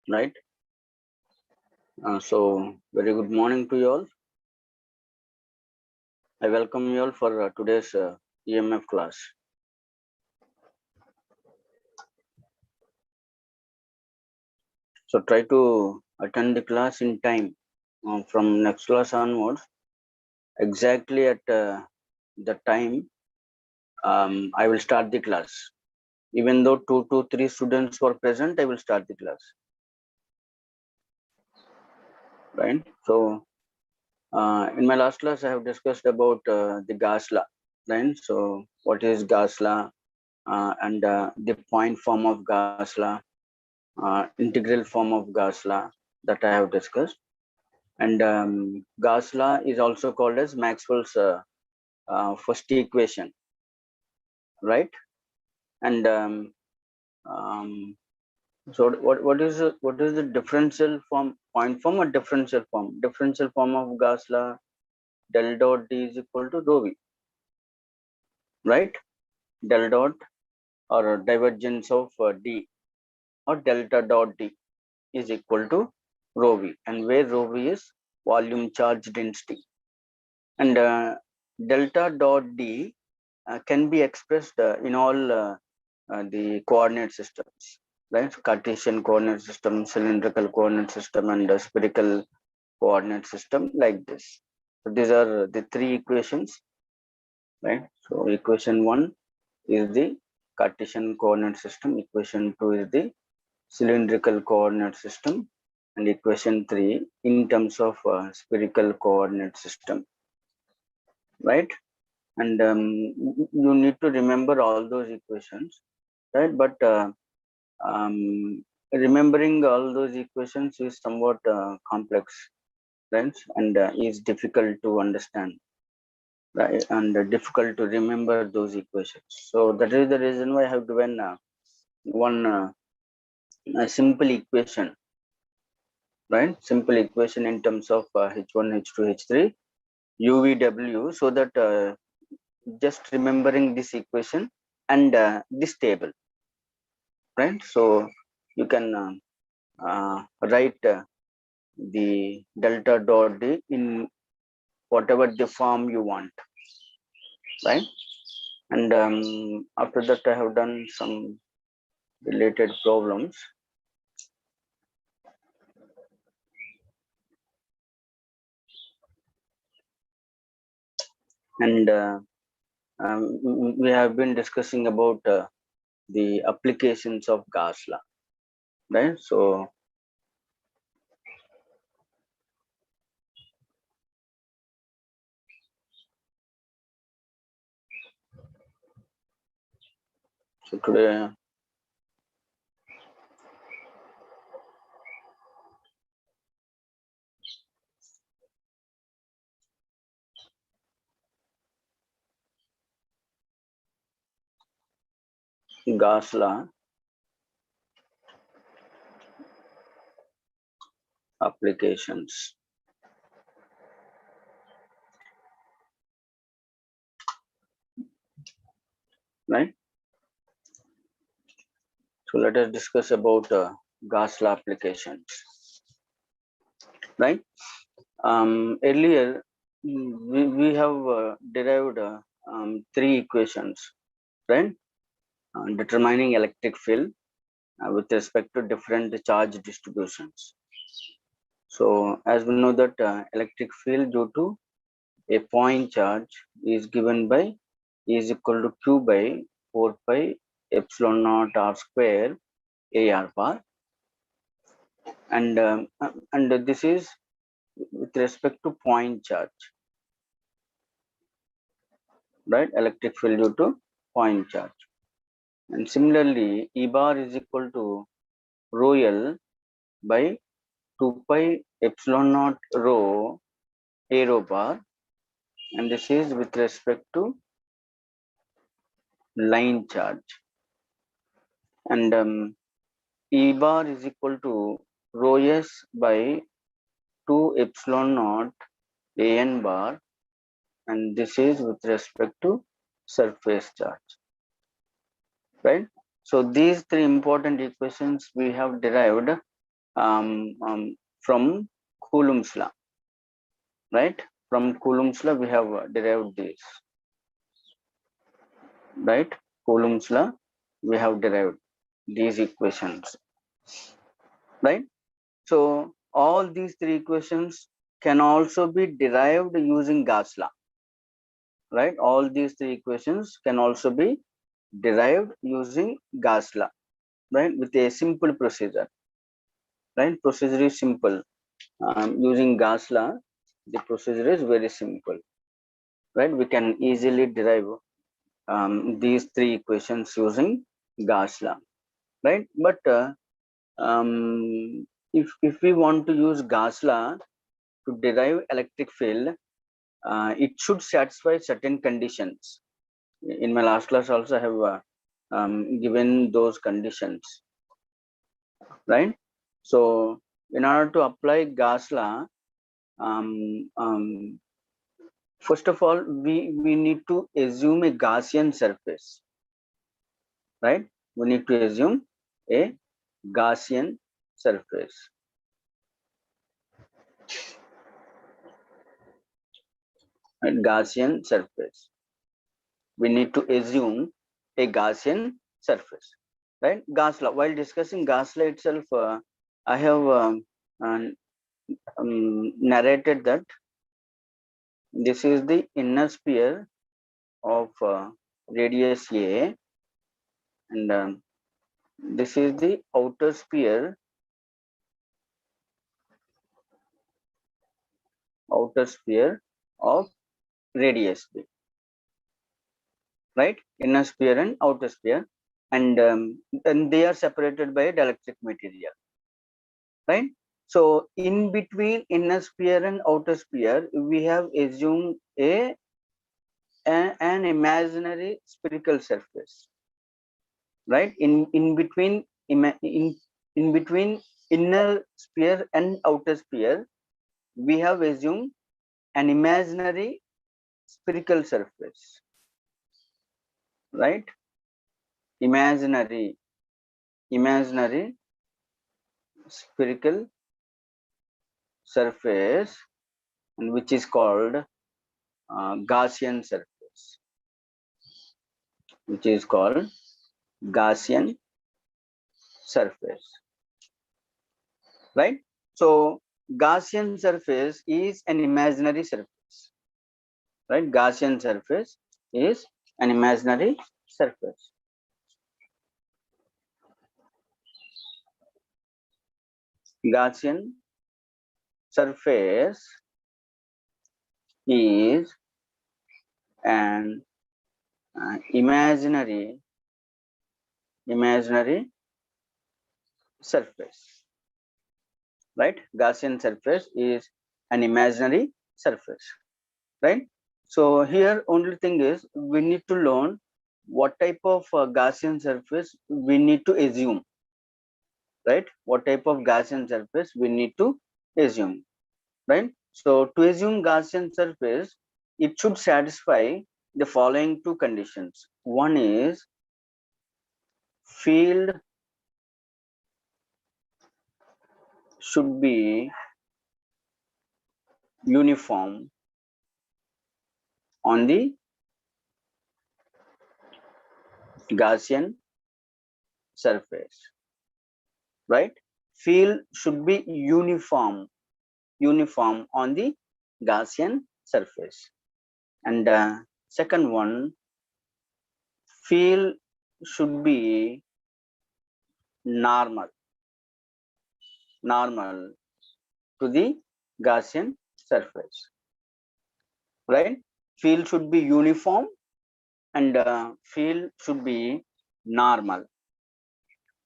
right? So very good morning to you all. I welcome you all for today's EMF class. So try to attend the class in time from next class onwards. Exactly at the time I will start the class. Even though 2 to 3 students were present, I will start the class. Right? So in my last class, I have discussed about the Gauss law. Right? So what is Gauss law and the point form of Gauss law, integral form of Gauss law that I have discussed. And Gauss law is also called as Maxwell's first equation, right? And so what is the differential form, point form or differential form? Differential form of Gauss law, del dot D is equal to rho V, right? Del dot or divergence of D or delta dot D is equal to rho V, and where rho V is volume charge density. And delta dot D can be expressed in all the coordinate systems, right? Cartesian coordinate system, cylindrical coordinate system, and spherical coordinate system, like this. So these are the three equations, right? So equation 1 is the Cartesian coordinate system, equation 2 is the cylindrical coordinate system, and equation 3 in terms of spherical coordinate system, right? And you need to remember all those equations, right? But remembering all those equations is somewhat complex, right? And is difficult to understand, right? And difficult to remember those equations. So that is the reason why I have given one a simple equation, right? Simple equation in terms of H1, H2, H3, UVW, so that just remembering this equation and this table, right? So you can write the delta dot D in whatever the form you want, right? And after that, I have done some related problems. And we have been discussing about the applications of Gauss law, right? So today Gauss law applications, right? So let us discuss about Gauss law applications, right? Earlier we have derived three equations, right? Determining electric field with respect to different charge distributions. So as we know that electric field due to a point charge is given by E is equal to Q by 4 pi epsilon naught R square AR bar, and this is with respect to point charge, right? Electric field due to point charge. And similarly, E bar is equal to rho L by 2 pi epsilon naught rho A rho bar, and this is with respect to line charge. And E bar is equal to rho S by 2 epsilon naught AN bar, and this is with respect to surface charge, right? So these three important equations we have derived from Coulomb's law, right? From Coulomb's law, we have derived this, right? Coulomb's law, we have derived these equations, right? So all these three equations can also be derived using Gauss law, right? All these three equations can also be derived using Gauss law, right? With a simple procedure, right? Procedure is simple. Using Gauss law, the procedure is very simple, right? We can easily derive these three equations using Gauss law, right? But if we want to use Gauss law to derive electric field, it should satisfy certain conditions. In my last class also I have given those conditions, right? So in order to apply Gauss law, first of all, we need to assume a Gaussian surface, right? We need to assume a Gaussian surface. A Gaussian surface. We need to assume a Gaussian surface, right? Gauss law. While discussing Gauss law itself, I have narrated that this is the inner sphere of radius A, and this is the outer sphere of radius B, right? Inner sphere and outer sphere, and they are separated by a dielectric material, right? So in between inner sphere and outer sphere, we have assumed an imaginary spherical surface, right? In between in between inner sphere and outer sphere, we have assumed an imaginary spherical surface, right? Imaginary spherical surface, and which is called Gaussian surface, which is called Gaussian surface, right? So Gaussian surface is an imaginary surface, right? Gaussian surface is an imaginary surface. Gaussian surface is an imaginary surface, right? Gaussian surface is an imaginary surface, right? So here only thing is we need to learn what type of Gaussian surface we need to assume, right? What type of Gaussian surface we need to assume, right? So to assume Gaussian surface, it should satisfy the following two conditions. One is field should be uniform on the Gaussian surface, right? Field should be uniform on the Gaussian surface. And second one, field should be normal to the Gaussian surface, right? Field should be uniform, and field should be normal,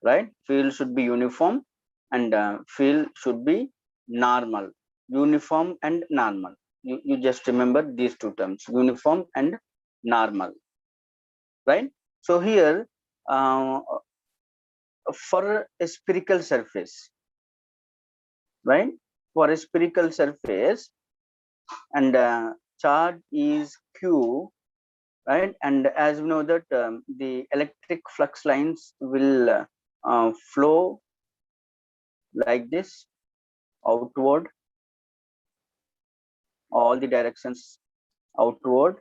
right? Field should be uniform, and field should be normal. Uniform and normal. You just remember these two terms, uniform and normal, right? So here, for a spherical surface, right? For a spherical surface, and charge is Q, right? And as we know that the electric flux lines will flow like this, outward, all the directions outward,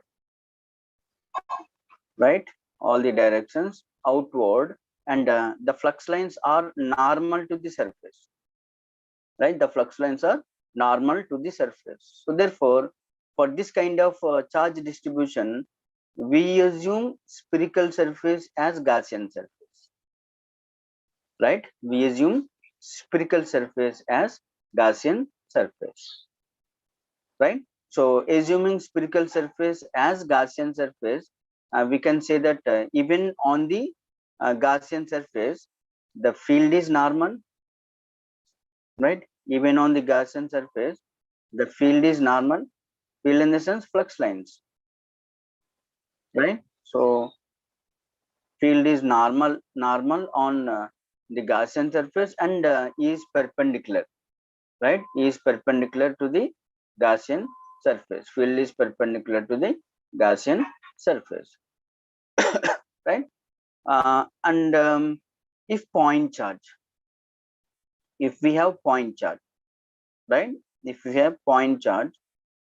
right? All the directions outward, and the flux lines are normal to the surface, right? The flux lines are normal to the surface. So therefore, for this kind of charge distribution, we assume spherical surface as Gaussian surface, right? We assume spherical surface as Gaussian surface, right? So assuming spherical surface as Gaussian surface, we can say that even on the Gaussian surface, the field is normal, right? Even on the Gaussian surface, the field is normal. Field in the sense flux lines, right? So field is normal on the Gaussian surface, and is perpendicular, right? Is perpendicular to the Gaussian surface. Field is perpendicular to the Gaussian surface, right? And if point charge, if we have point charge, right? If we have point charge,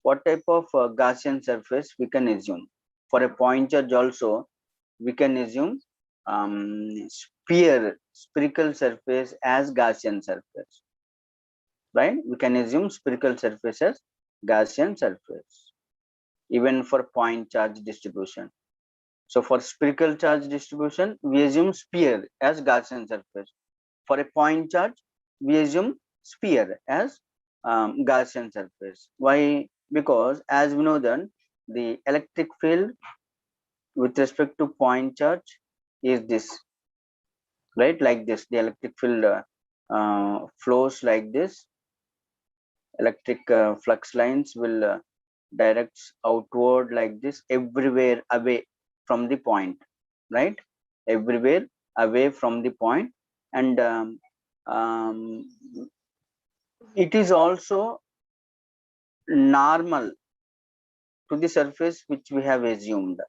what type of Gaussian surface we can assume? For a point charge also, we can assume spherical surface as Gaussian surface, right? We can assume spherical surface as Gaussian surface, even for point charge distribution. So for spherical charge distribution, we assume sphere as Gaussian surface. For a point charge, we assume sphere as Gaussian surface. Why? Because as we know that the electric field with respect to point charge is this, right? Like this, the electric field flows like this. Electric flux lines will direct outward like this, everywhere away from the point, right? Everywhere away from the point, and um, it is also normal to the surface which we have assumed.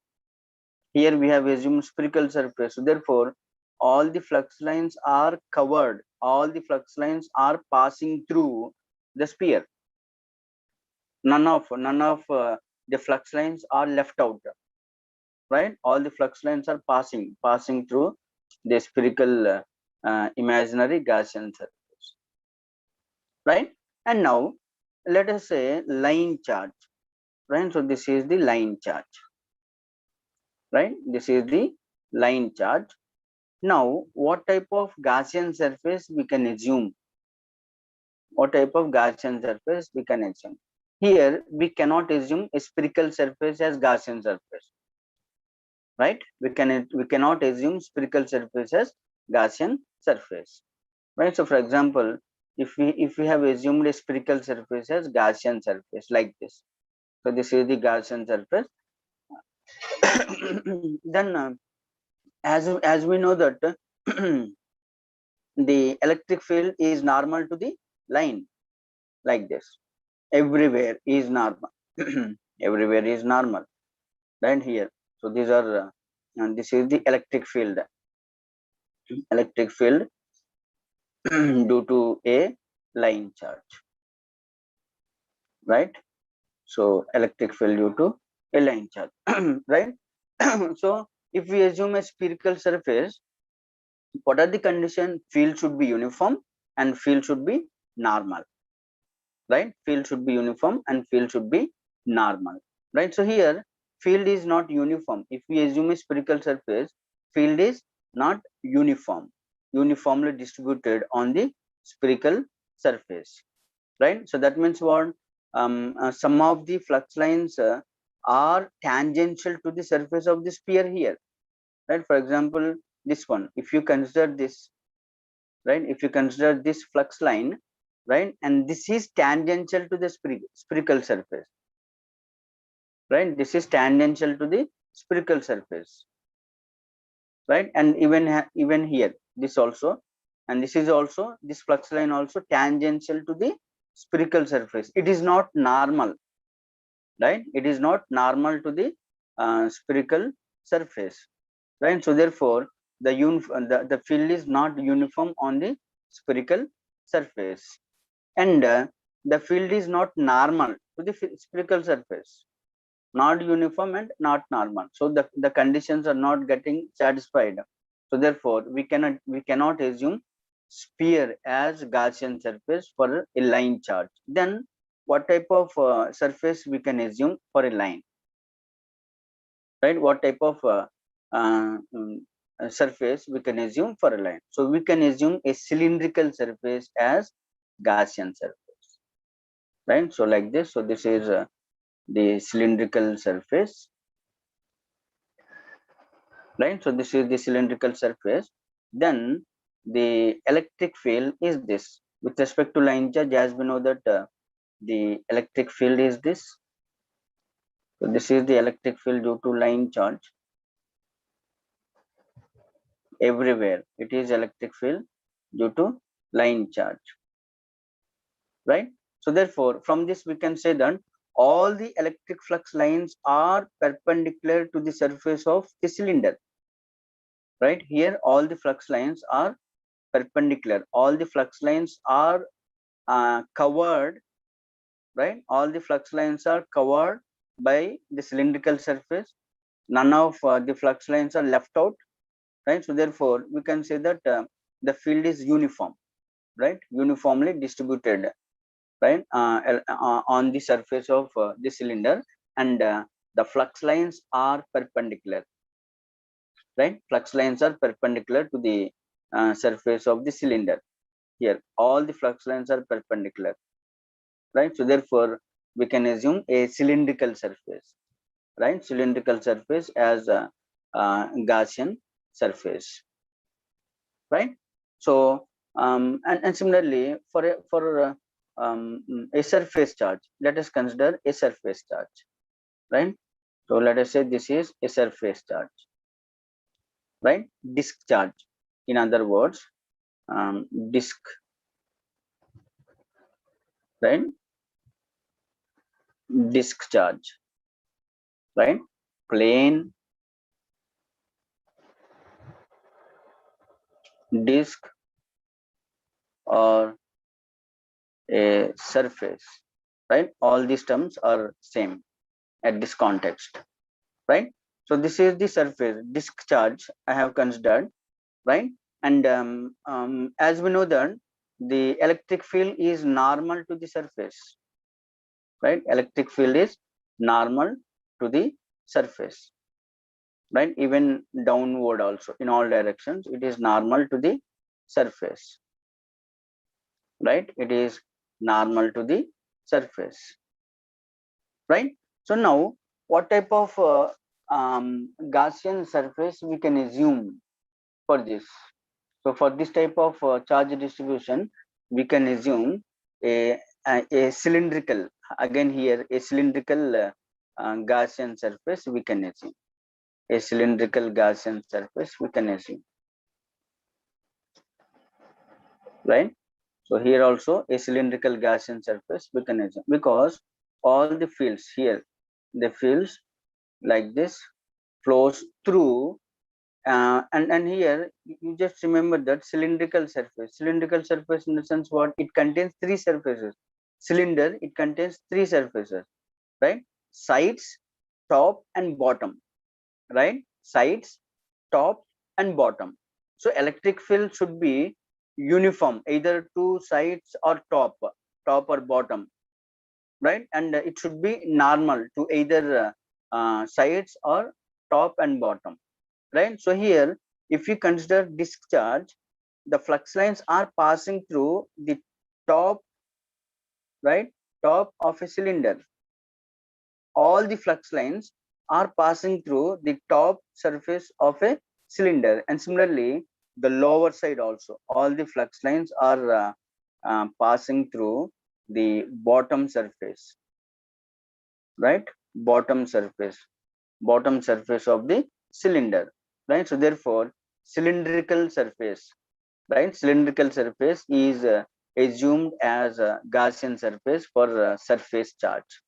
Here we have assumed spherical surface, so therefore all the flux lines are covered, all the flux lines are passing through the sphere. None of the flux lines are left out, right? All the flux lines are passing through the spherical imaginary Gaussian surface, right? And now let us say line charge, right? So this is the line charge, right? This is the line charge. Now what type of Gaussian surface we can assume? What type of Gaussian surface we can assume? Here we cannot assume a spherical surface as Gaussian surface, right? We cannot assume spherical surface as Gaussian surface, right? So for example, if we have assumed a spherical surface as Gaussian surface like this, so this is the Gaussian surface, then as we know that the electric field is normal to the line like this, everywhere is normal. Everywhere is normal, right? Here, so these are and this is the electric field due to a line charge, right? So electric field due to a line charge, right? So if we assume a spherical surface, what are the condition? Field should be uniform and field should be normal, right? Field should be uniform and field should be normal, right? So here field is not uniform. If we assume a spherical surface, field is not uniformly distributed on the spherical surface, right? So that means what? Some of the flux lines are tangential to the surface of the sphere here, right? For example, this one, if you consider this, right? If you consider this flux line, right, and this is tangential to the spherical surface, right? This is tangential to the spherical surface, right? And even here, this also, and this is also, this flux line also tangential to the spherical surface. It is not normal, right? It is not normal to the spherical surface, right? So therefore the field is not uniform on the spherical surface, and the field is not normal to the spherical surface, not uniform and not normal. So the conditions are not getting satisfied. So therefore we cannot assume sphere as Gaussian surface for a line charge. Then what type of surface we can assume for a line, right? What type of uh, um, surface we can assume for a line? So we can assume a cylindrical surface as Gaussian surface, right? So like this. So this is the cylindrical surface, right? So this is the cylindrical surface. Then the electric field is this. With respect to line charge, as we know that the electric field is this. So this is the electric field due to line charge. Everywhere it is electric field due to line charge, right? So therefore, from this we can say that all the electric flux lines are perpendicular to the surface of the cylinder, right? Here all the flux lines are perpendicular, all the flux lines are covered, right? All the flux lines are covered by the cylindrical surface. None of the flux lines are left out, right? So therefore we can say that the field is uniform, right? Uniformly distributed, right? On the surface of the cylinder, and the flux lines are perpendicular, right? Flux lines are perpendicular to the surface of the cylinder. Here all the flux lines are perpendicular, right? So therefore we can assume a cylindrical surface, right? Cylindrical surface as a Gaussian surface, right? So and similarly a surface charge, let us consider a surface charge, right? So let us say this is a surface charge, right? Disk charge, in other words, disk, right? Disk charge, right? Plane, disk, or a surface, right? All these terms are same at this context, right? So this is the surface disk charge I have considered, right? And as we know that the electric field is normal to the surface, right? Electric field is normal to the surface, right? Even downward also, in all directions it is normal to the surface, right? It is normal to the surface, right? So now what type of Gaussian surface we can assume for this? So for this type of charge distribution, we can assume a cylindrical, again here a cylindrical Gaussian surface we can assume. A cylindrical Gaussian surface we can assume, right? So here also a cylindrical Gaussian surface we can assume, because all the fields here, the fields like this flows through and here you just remember that cylindrical surface in the sense what it contains three surfaces. Cylinder, it contains three surfaces, right? Sides, top and bottom, right? Sides, top and bottom. So electric field should be uniform, either to sides or top or bottom, right? And it should be normal to either sides or top and bottom, right? So here if we consider disk charge, the flux lines are passing through the top, right? Top of a cylinder. All the flux lines are passing through the top surface of a cylinder, and similarly the lower side also, all the flux lines are passing through the bottom surface, right? Bottom surface of the cylinder, right? So therefore cylindrical surface, right? Cylindrical surface is assumed as a Gaussian surface for surface charge,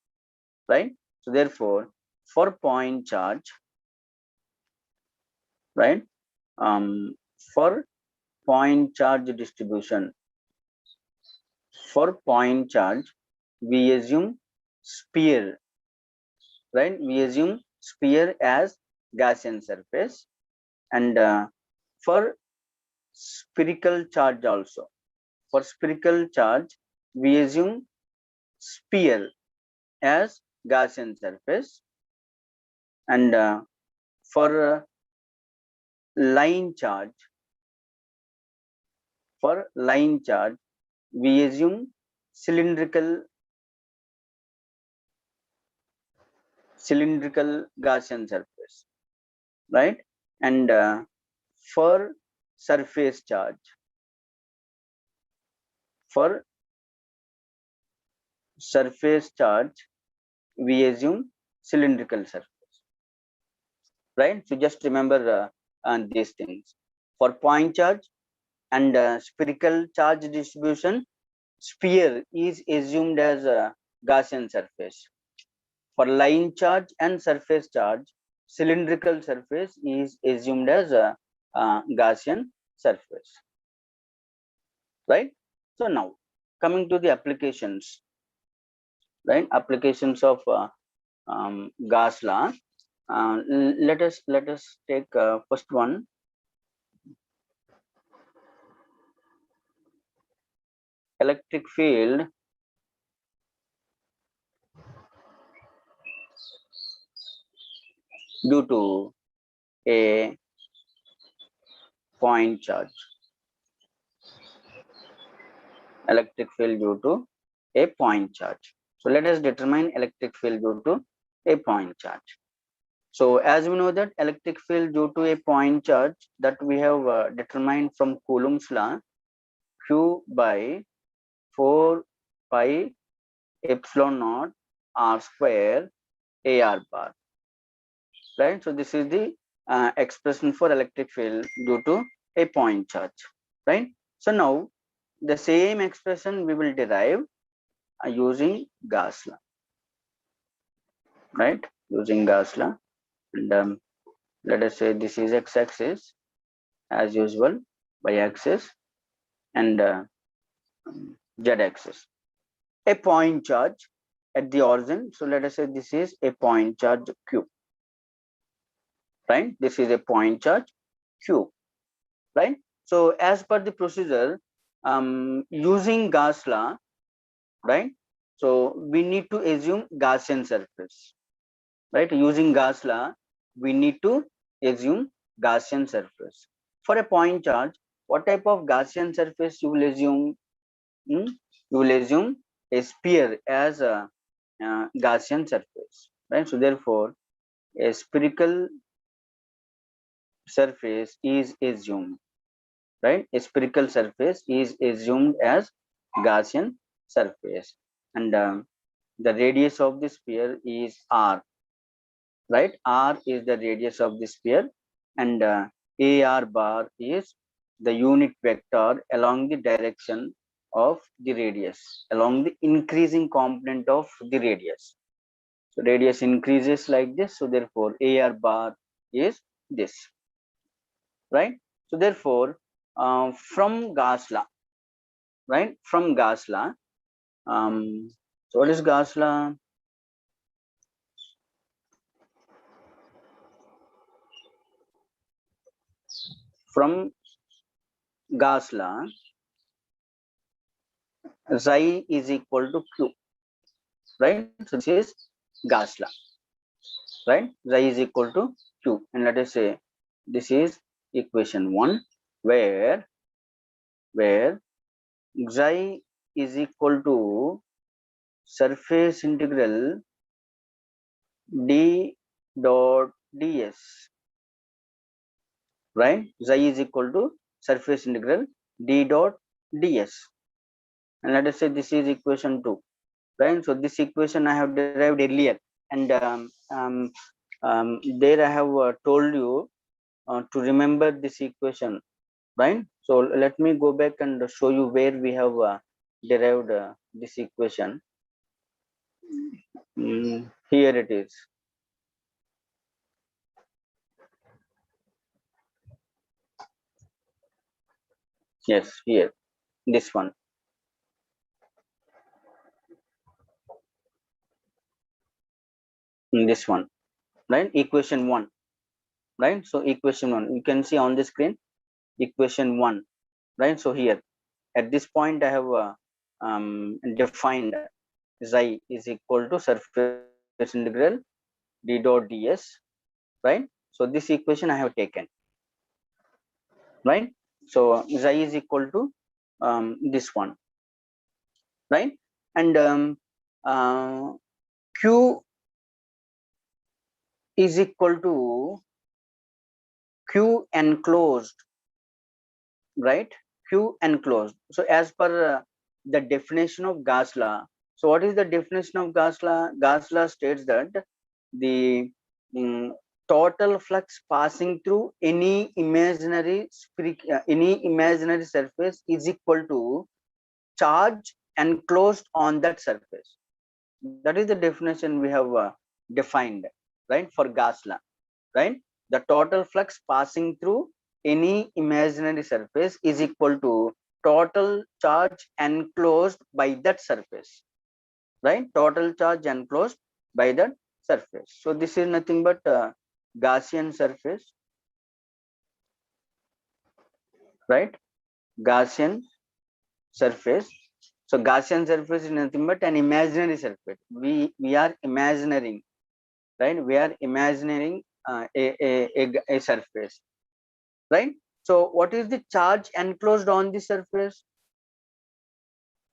right? So therefore for point charge, right? um, for point charge distribution, For point charge, we assume sphere, right? We assume sphere as Gaussian surface, and for spherical charge also. For spherical charge, we assume sphere as Gaussian surface, and for line charge, we assume cylindrical Gaussian surface, right? And for surface charge, for surface charge, we assume cylindrical surface, right? So just remember these things. For point charge and spherical charge distribution, sphere is assumed as a Gaussian surface. For line charge and surface charge, cylindrical surface is assumed as a Gaussian surface, right? So now coming to the applications, right? Applications of Gauss law. Let us take first one, electric field due to a point charge. Electric field due to a point charge. So let us determine electric field due to a point charge. So as we know that electric field due to a point charge, that we have determined from Coulomb's law, Q by 4 pi epsilon naught r square AR bar, right? So this is the expression for electric field due to a point charge, right? So now the same expression we will derive using Gauss law, right? Using Gauss law, and let us say this is x-axis as usual, y-axis, and z-axis. A point charge at the origin. So let us say this is a point charge Q, right? This is a point charge Q, right? So as per the procedure, using Gauss law, right? So we need to assume Gaussian surface, right? Using Gauss law, we need to assume Gaussian surface. For a point charge, what type of Gaussian surface you will assume? You will assume a sphere as a Gaussian surface, right? So therefore, a spherical surface is assumed, right? A spherical surface is assumed as Gaussian surface, and the radius of the sphere is r, right? R is the radius of the sphere, and AR bar is the unit vector along the direction of the radius, along the increasing component of the radius. So radius increases like this, so therefore AR bar is this, right? So therefore, from Gauss law, right? From Gauss law, so what is Gauss law? From Gauss law, Xi is equal to Q, right? So this is Gauss law, right? Xi is equal to Q, and let us say this is equation 1, where Xi is equal to surface integral d dot ds, right? Xi is equal to surface integral d dot ds, and let us say this is equation 2, right? So this equation I have derived earlier, and there I have told you to remember this equation, right? So let me go back and show you where we have derived this equation. Here it is. Yes, here, this one. in this one, right? Equation 1, right? So equation 1, you can see on the screen equation 1, right? So here at this point I have defined xi is equal to surface integral d dot ds, right? So this equation I have taken, right? So xi is equal to this one, right? And uh, q is equal to q enclosed, right? Q enclosed. So as per the definition of Gauss law, so what is the definition of Gauss law? Gauss law states that the mm, total flux passing through any imaginary surface is equal to charge enclosed on that surface. That is the definition we have defined, right, for Gauss law, right? The total flux passing through any imaginary surface is equal to total charge enclosed by that surface, right? Total charge enclosed by that surface. So this is nothing but Gaussian surface, right? Gaussian surface. So Gaussian surface is nothing but an imaginary surface. We are imagining, right? We are imagining a surface, right? So what is the charge enclosed on the surface?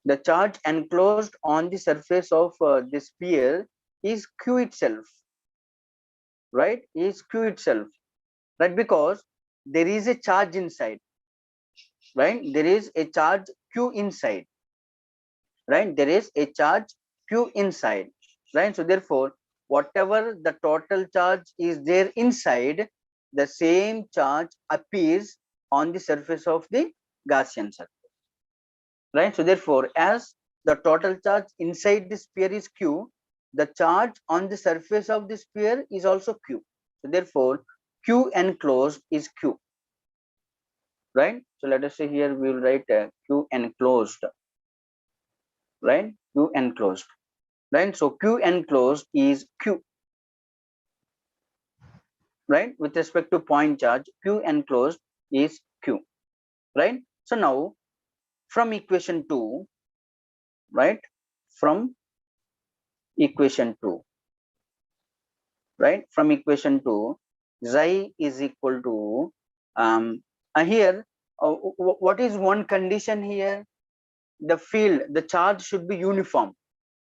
The charge enclosed on the surface of the sphere is q itself, right? Is q itself, right? Because there is a charge inside, right? There is a charge q inside, right? There is a charge q inside, right? So therefore, whatever the total charge is there inside, the same charge appears on the surface of the Gaussian surface, right? So therefore, as the total charge inside the sphere is q, the charge on the surface of the sphere is also q. So therefore, q enclosed is q, right? So let us say here we will write q enclosed, right? Q enclosed, right? So q enclosed is q, right? With respect to point charge, q enclosed is q, right? So now from equation 2, right? From equation 2, right? From equation 2, xi is equal to here. What is one condition here? The field, the charge should be uniform,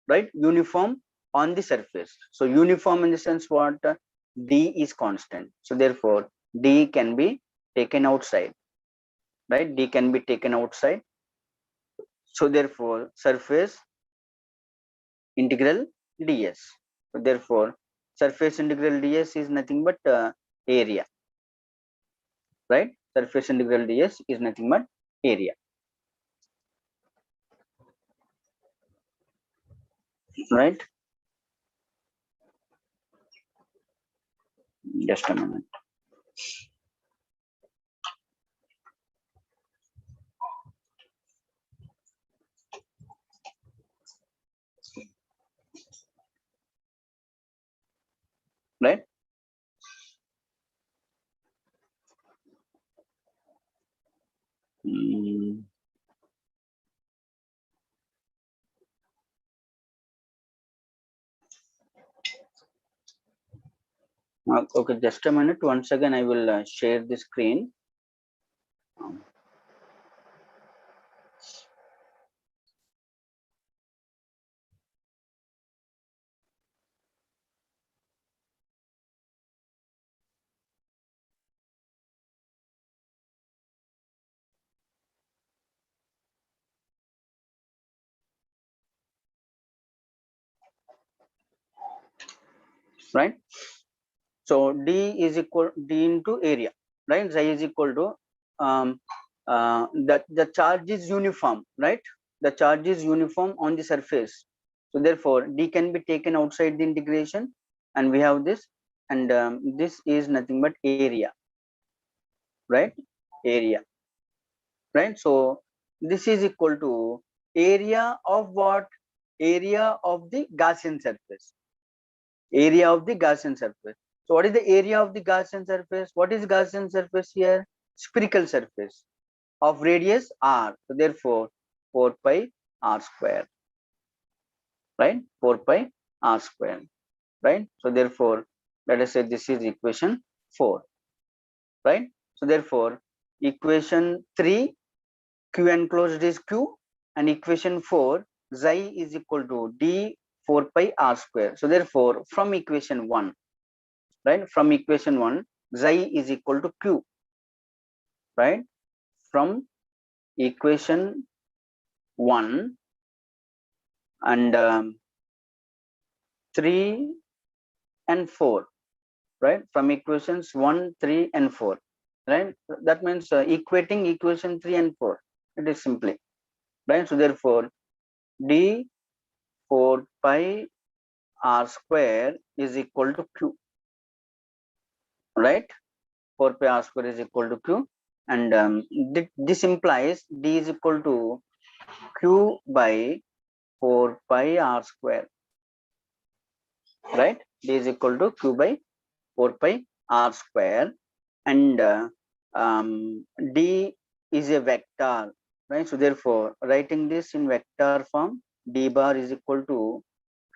right? Uniform on the surface. So uniform in the sense what? D is constant. So therefore, D can be taken outside, right? D can be taken outside. So therefore, surface integral ds. So therefore, surface integral ds is nothing but area, right? Surface integral ds is nothing but area, right? Just a minute, right? Mm, okay, just a minute. Once again, I will share the screen. Um, right? So D is equal D into area, right? Xi is equal to the charge is uniform, right? The charge is uniform on the surface. So therefore, D can be taken outside the integration, and we have this, and this is nothing but area, right? Area, right? So this is equal to area of what? Area of the Gaussian surface, area of the Gaussian surface. So what is the area of the Gaussian surface? What is Gaussian surface here? Spherical surface of radius r. So therefore 4 pi r square, right? 4 pi r square, right? So therefore let us say this is equation 4, right? So therefore equation 3, q enclosed is q, and equation 4, xi is equal to d 4 pi r square. So therefore from equation 1, right, from equation 1, xi is equal to q, right? From equation 1 and 3 and 4, right? From equations 1, 3 and 4, right? That means equating equation 3 and 4, it is simply, right? So therefore d 4 pi r square is equal to q, right? 4 pi r square is equal to q, and this implies d is equal to q by 4 pi r square, right? D is equal to q by 4 pi r square, and d is a vector, right? So therefore writing this in vector form, d bar is equal to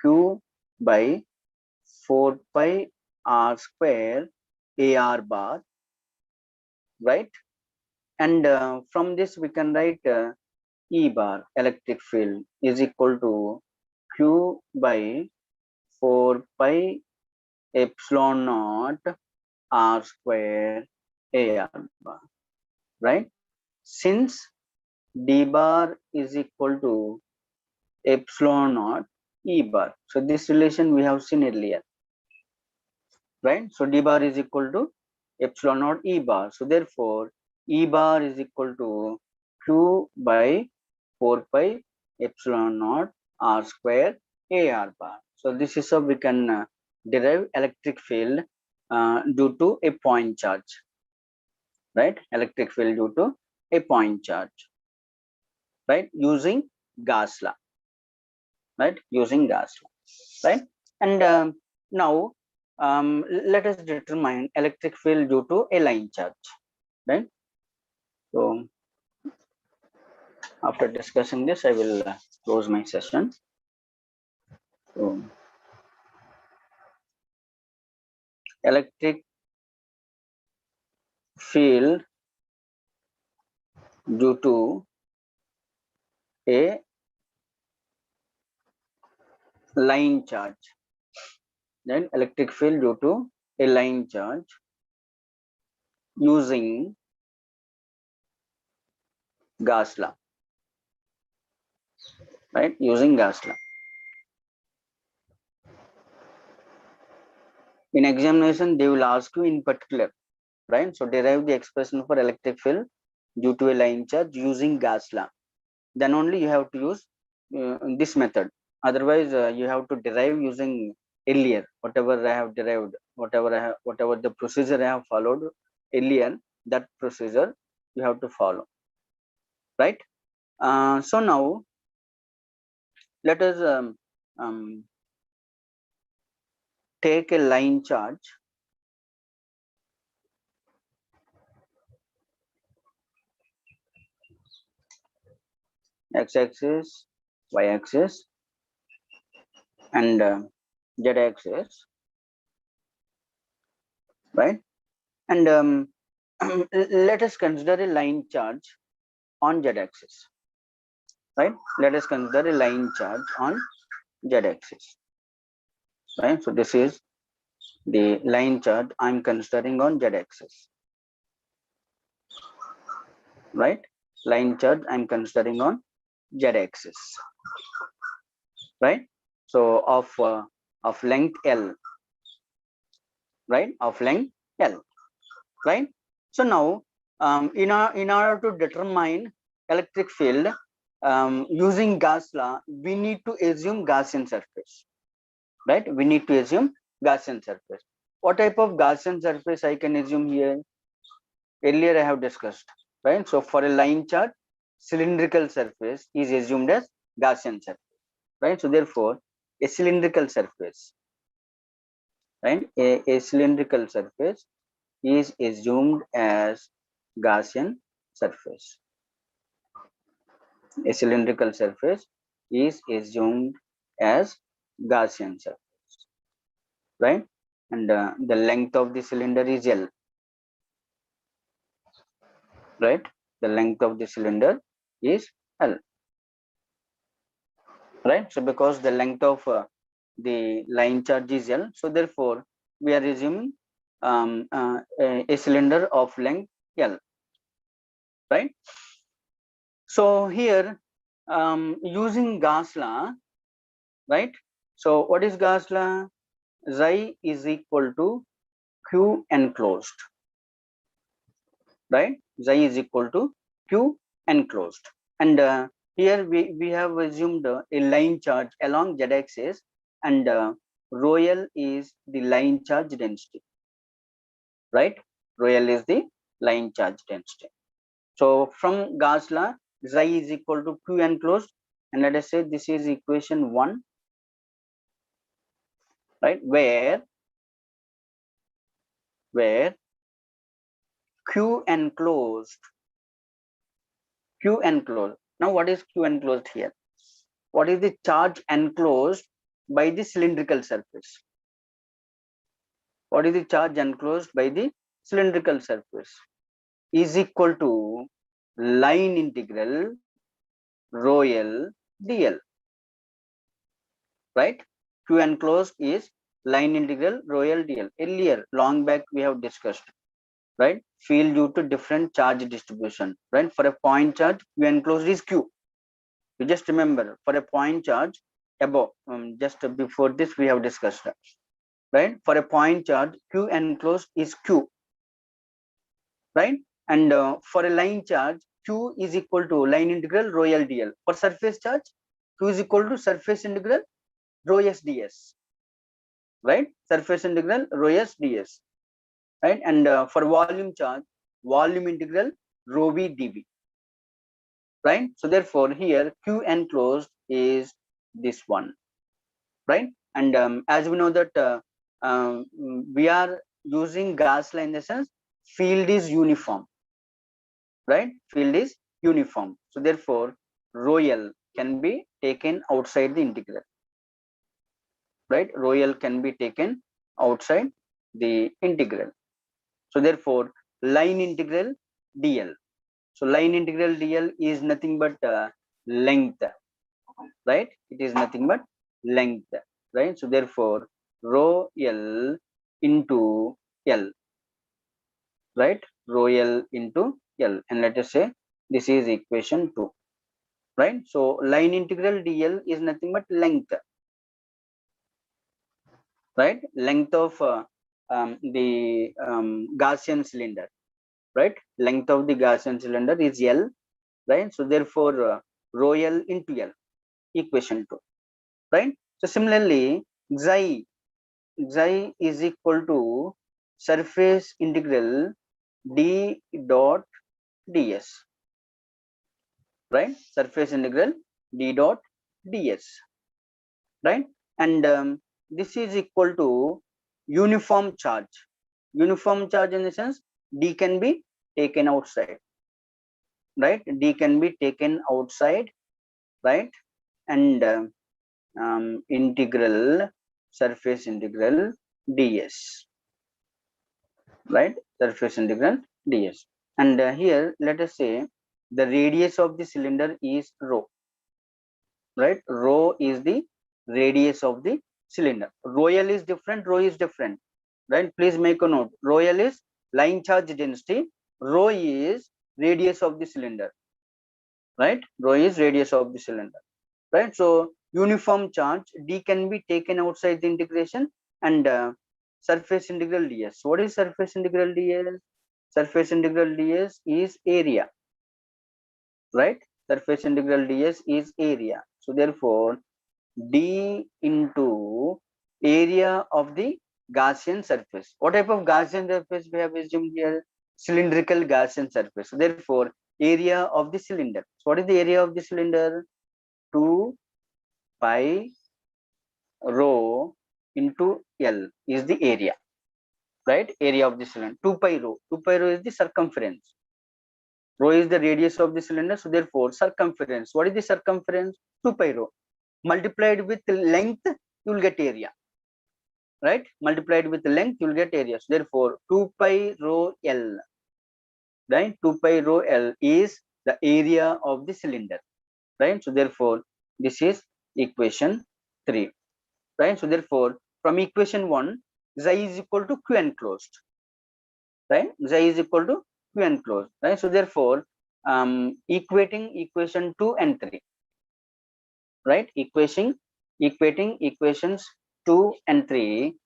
q by 4 pi r square ar bar, right? And from this we can write E bar, electric field, is equal to q by 4 pi epsilon naught r square ar bar, right? Since d bar is equal to epsilon naught E bar, so this relation we have seen earlier, right? So d bar is equal to epsilon naught E bar. So therefore E bar is equal to q by 4 pi epsilon naught r square ar bar. So this is how we can derive electric field due to a point charge, right? Electric field due to a point charge, right? Using Gauss law, right? Using Gauss law, right? And now let us determine electric field due to a line charge, right? So after discussing this, I will close my session. So electric field due to a line charge, then electric field due to a line charge using Gauss law, right? Using Gauss law. In examination, they will ask you in particular, right? So derive the expression for electric field due to a line charge using Gauss law. Then only you have to use this method. Otherwise, you have to derive using earlier whatever I have derived, whatever the procedure I have followed earlier. That procedure you have to follow, right? So now let us take a line charge x-axis, y-axis, and z-axis, right? And let us consider a line charge on z-axis, right? Let us consider a line charge on z-axis, right? So this is the line charge I'm considering on z-axis, right? Line charge I'm considering on z-axis, right? So of length L, right? Of length L, right? So now in order to determine electric field using Gauss law, we need to assume Gaussian surface, right? We need to assume Gaussian surface. What type of Gaussian surface I can assume here? Earlier I have discussed, right? So for a line charge, cylindrical surface is assumed as Gaussian surface, right? So therefore a cylindrical surface, right? A cylindrical surface is assumed as Gaussian surface. A cylindrical surface is assumed as Gaussian surface, right? And the length of the cylinder is L, right? The length of the cylinder is L, right? So because the length of the line charge is L, so therefore we are assuming a cylinder of length L, right? So here using Gauss law, right? So what is Gauss law? Xi is equal to Q enclosed, right? Xi is equal to Q enclosed. And here we have assumed a line charge along z-axis, and rho L is the line charge density, right? Rho L is the line charge density. So from Gauss law, Xi is equal to Q enclosed, and let us say this is equation 1, right? Where Q enclosed, Q enclosed. Now what is Q enclosed here? What is the charge enclosed by the cylindrical surface? What is the charge enclosed by the cylindrical surface? Is equal to line integral rho L dl, right? Q enclosed is line integral rho L dl. Earlier, long back we have discussed, right? Field due to different charge distribution, right? For a point charge, Q enclosed is Q. You just remember, for a point charge above, just before this we have discussed, right? For a point charge, Q enclosed is Q, right? And for a line charge, Q is equal to line integral rho L dl. For surface charge, Q is equal to surface integral rho S ds, right? Surface integral rho S ds, right? And for volume charge, volume integral rho V dV, right? So therefore here Q enclosed is this one, right? And as we know that we are using Gauss law in the sense field is uniform, right? Field is uniform. So therefore rho L can be taken outside the integral, right? Rho L can be taken outside the integral. So therefore line integral dl. So line integral dl is nothing but length, right? It is nothing but length, right? So therefore rho L into L, right? Rho L into L, and let us say this is equation 2, right? So line integral dl is nothing but length, right? Length of the Gaussian cylinder, right? Length of the Gaussian cylinder is L, right? So therefore rho L into L, equation 2, right? So similarly xi is equal to surface integral d dot ds, right? Surface integral d dot ds, right? And this is equal to uniform charge. Uniform charge in the sense d can be taken outside, right? D can be taken outside, right? And integral surface integral ds, right? Surface integral ds. And here let us say the radius of the cylinder is rho, right? Rho is the radius of the cylinder. Rho L is different, rho is different, right? Please make a note. Rho L is line charge density, rho is radius of the cylinder, right? Rho is radius of the cylinder, right? So uniform charge d can be taken outside the integration, and surface integral ds. What is surface integral ds? Surface integral ds is area, right? Surface integral ds is area. So therefore d into area of the Gaussian surface. What type of Gaussian surface we have assumed here? Cylindrical Gaussian surface. So therefore area of the cylinder. So what is the area of the cylinder? 2 pi rho into L is the area, right? Area of the cylinder. 2 pi rho. 2 pi rho is the circumference. Rho is the radius of the cylinder. So therefore, circumference. What is the circumference? 2 pi rho. Multiplied with length, you will get area. Right? Multiplied with length, you will get area. So therefore, 2 pi rho L. Right? 2 pi rho L is the area of the cylinder. Right? So therefore, this is equation 3. Right? So therefore, from equation 1, xi is equal to Q enclosed. Right? Xi is equal to Q enclosed. Right? So therefore, equating equation 2 and 3. Right? Equating equations 2 and 3,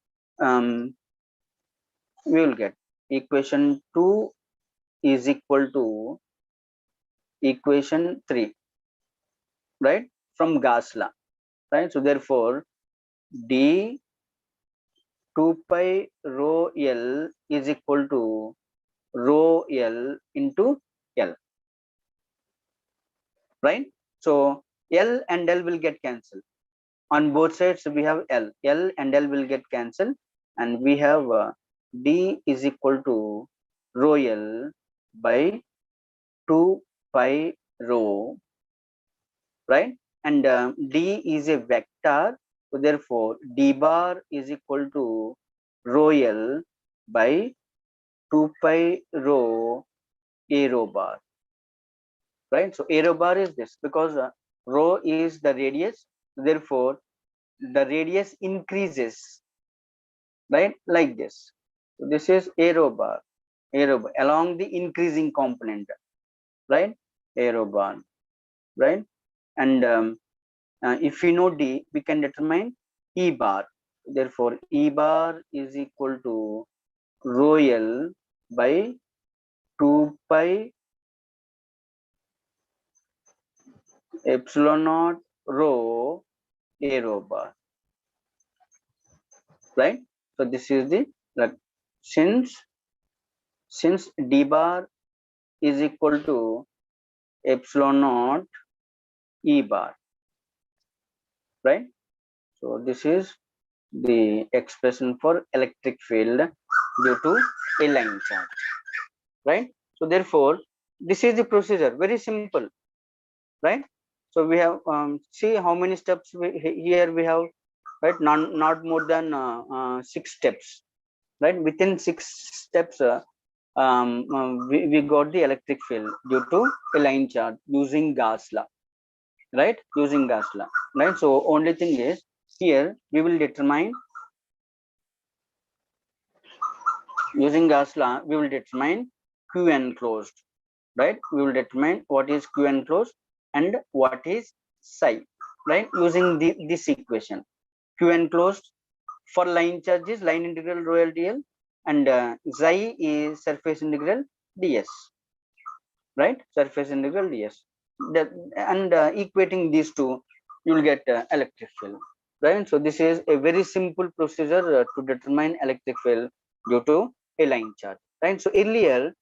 we will get equation 2 is equal to equation 3, right? From Gauss law, right? So therefore, d 2 pi rho L is equal to rho L into L, right? So L and L will get cancelled. On both sides, we have L. L and L will get cancelled, and we have d is equal to rho L by 2 pi rho, right? And d is a vector, so therefore d bar is equal to rho L by 2 pi rho a rho bar, right? So a rho bar is this because rho is the radius, therefore the radius increases, right? Like this. So this is a rho bar along the increasing component, right? A rho bar, right? And if we know d, we can determine e bar. Therefore, e bar is equal to rho L by 2 pi epsilon naught rho a rho bar, right? So this is the, like, since d bar is equal to epsilon naught e bar, right? So this is the expression for electric field due to a line charge, right? So therefore, this is the procedure, very simple, right? So we have see how many steps here we have, right? Not more than 6 steps, right? Within 6 steps, we got the electric field due to a line charge using Gauss law, right? Using Gauss law, right? So only thing is here we will determine, using Gauss law we will determine Q enclosed, right? We will determine what is Q enclosed and what is psi, right? Using this equation, Q enclosed for line charge is line integral rho L dl, and xi is surface integral ds, right? Surface integral ds. And equating these two, you will get electric field, right? So this is a very simple procedure to determine electric field due to a line charge, right? So earlier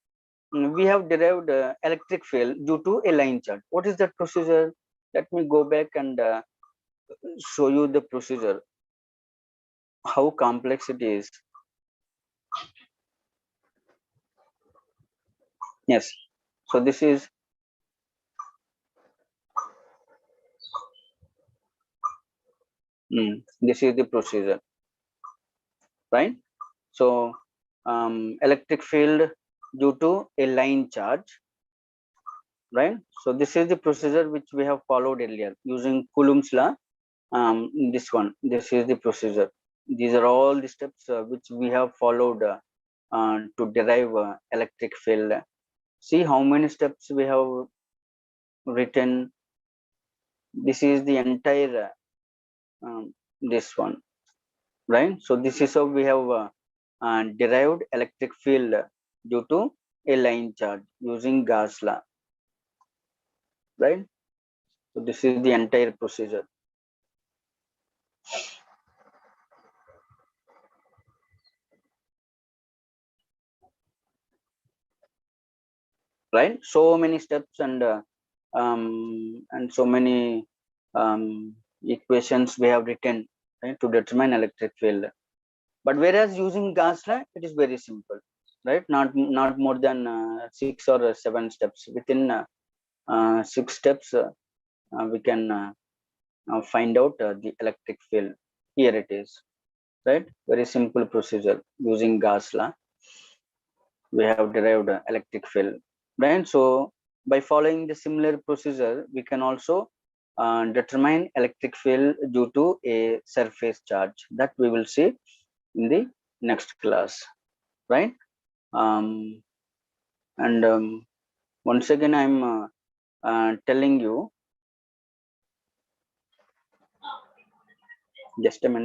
we have derived electric field due to a line charge. What is that procedure? Let me go back and show you the procedure, how complex it is. Yes. So this is the procedure, right? So electric field due to a line charge, right? So this is the procedure which we have followed earlier using Coulomb's law. This is the procedure. These are all the steps which we have followed to derive electric field. See how many steps we have written. This is the entire this one, right? So this is how we have derived electric field due to a line charge using Gauss law, right? So this is the entire procedure. Right? So many steps and so many equations we have written right, to determine electric field. But whereas using Gauss law, it is very simple, right? Not more than 6 or 7 steps. Within 6 steps, we can find out the electric field. Here it is, right? Very simple procedure using Gauss law. We have derived electric field, right? So by following the similar procedure, we can also determine electric field due to a surface charge, that we will see in the next class, right? um, and once again I'm telling you, just a minute.